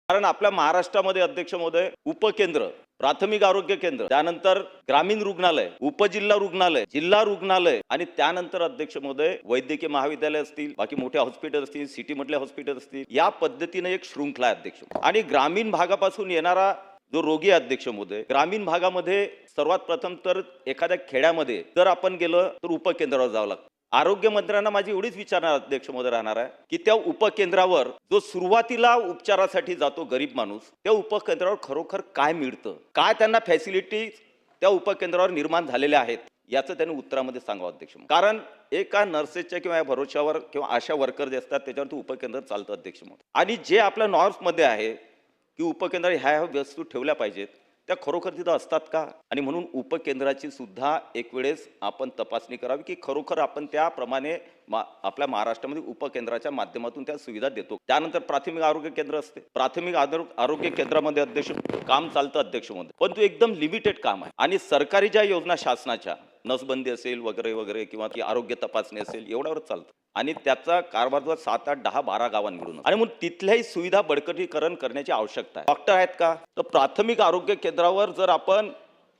कारण आपल्या महाराष्ट्रामध्ये अध्यक्ष महोदय उपकेंद्र, प्राथमिक आरोग्य केंद्र, त्यानंतर ग्रामीण रुग्णालय, उपजिल्हा रुग्णालय, जिल्हा रुग्णालय आणि त्यानंतर अध्यक्ष महोदय वैद्यकीय महाविद्यालय असतील, बाकी मोठे हॉस्पिटल असतील, सिटी मधले हॉस्पिटल असतील, या पद्धतीने एक शृंखला आहे अध्यक्ष. आणि ग्रामीण भागापासून येणारा जो रोगी अध्यक्ष महोदय, ग्रामीण भागामध्ये सर्वात प्रथम तर एखाद्या खेड्यामध्ये जर आपण गेलो तर उपकेंद्रावर जावं लागतं. आरोग्य मंत्र्यांना माझी एवढीच विचारणार अध्यक्ष महोदय राहणार आहे की त्या उपकेंद्रावर जो सुरुवातीला उपचारासाठी जातो गरीब माणूस, त्या उपकेंद्रावर खरोखर काय मिळतं, काय त्यांना फॅसिलिटी त्या उपकेंद्रावर निर्माण झालेल्या आहेत, याचं त्यांनी उत्तरामध्ये सांगावं अध्यक्ष. कारण एका नर्सेसच्या किंवा भरोश्यावर किंवा आशा वर्कर जे असतात त्याच्यावर उपकेंद्र चालतं अध्यक्ष महोदय. आणि जे आपल्या नॉर्म्समध्ये आहे की उपकेंद्र ह्या वस्तू ठेवल्या पाहिजेत, त्या खरोखर तिथं असतात का? आणि म्हणून उपकेंद्राची सुद्धा एक वेळेस आपण तपासणी करावी की खरोखर आपण त्याप्रमाणे आपल्या महाराष्ट्रामध्ये उपकेंद्राच्या माध्यमातून त्या सुविधा देतो. त्यानंतर प्राथमिक आरोग्य केंद्र असते. प्राथमिक आरोग्य केंद्रामध्ये अध्यक्ष काम चालतं अध्यक्ष मध्ये, पण तो एकदम लिमिटेड काम आहे. आणि सरकारी ज्या योजना शासनाच्या नसबंदी असेल वगैरे वगैरे किंवा ती आरोग्य तपासणी असेल एवढ्यावरच चालतं. आणि त्याचा कारभार 7, 8, 10, 12 गावां मिळून. आणि म्हणून तिथल्याही सुविधा बळकटीकरण करण्याची आवश्यकता आहे. डॉक्टर आहेत का? तर प्राथमिक आरोग्य केंद्रावर जर आपण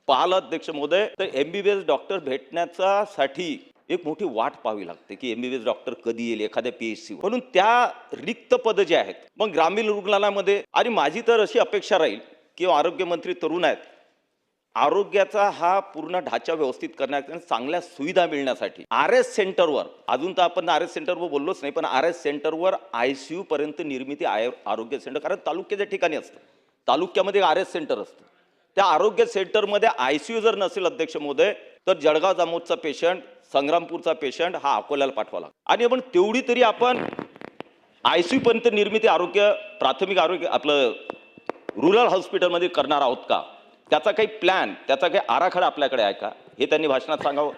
पाहिलं अध्यक्ष महोदय तर एमबीबीएस डॉक्टर भेटण्यासाठी एक मोठी वाट पाहावी लागते की एमबीबीएस डॉक्टर कधी येईल एखाद्या पीएचसी. म्हणून त्या रिक्त पद जे आहेत मग ग्रामीण रुग्णालयामध्ये. आणि माझी तर अशी अपेक्षा राहील की आरोग्यमंत्री तरुण आहेत, आरोग्याचा हा पूर्ण ढाचा व्यवस्थित करण्यासाठी चांगल्या सुविधा मिळण्यासाठी आरएस सेंटरवर, अजून तर आपण आरएस सेंटरवर बोललोच नाही, पण आरएस सेंटरवर आयसीयू पर्यंत निर्मिती आरोग्य सेंटर, कारण तालुक्याच्या ठिकाणी असतं, तालुक्यामध्ये आरएस सेंटर असतं. त्या आरोग्य सेंटरमध्ये आयसीयू जर नसेल अध्यक्ष महोदय तर जळगाव जामोदचा पेशंट, संग्रामपूरचा पेशंट हा अकोल्याला पाठवा लागतो. आणि आपण तेवढी तरी आपण आयसीयू पर्यंत निर्मिती प्राथमिक आरोग्य आपलं रुरल हॉस्पिटलमध्ये करणार आहोत का? त्याचा काही प्लॅन, त्याचा काही आराखडा आपल्याकडे आहे का? हे त्यांनी भाषणात सांगावं.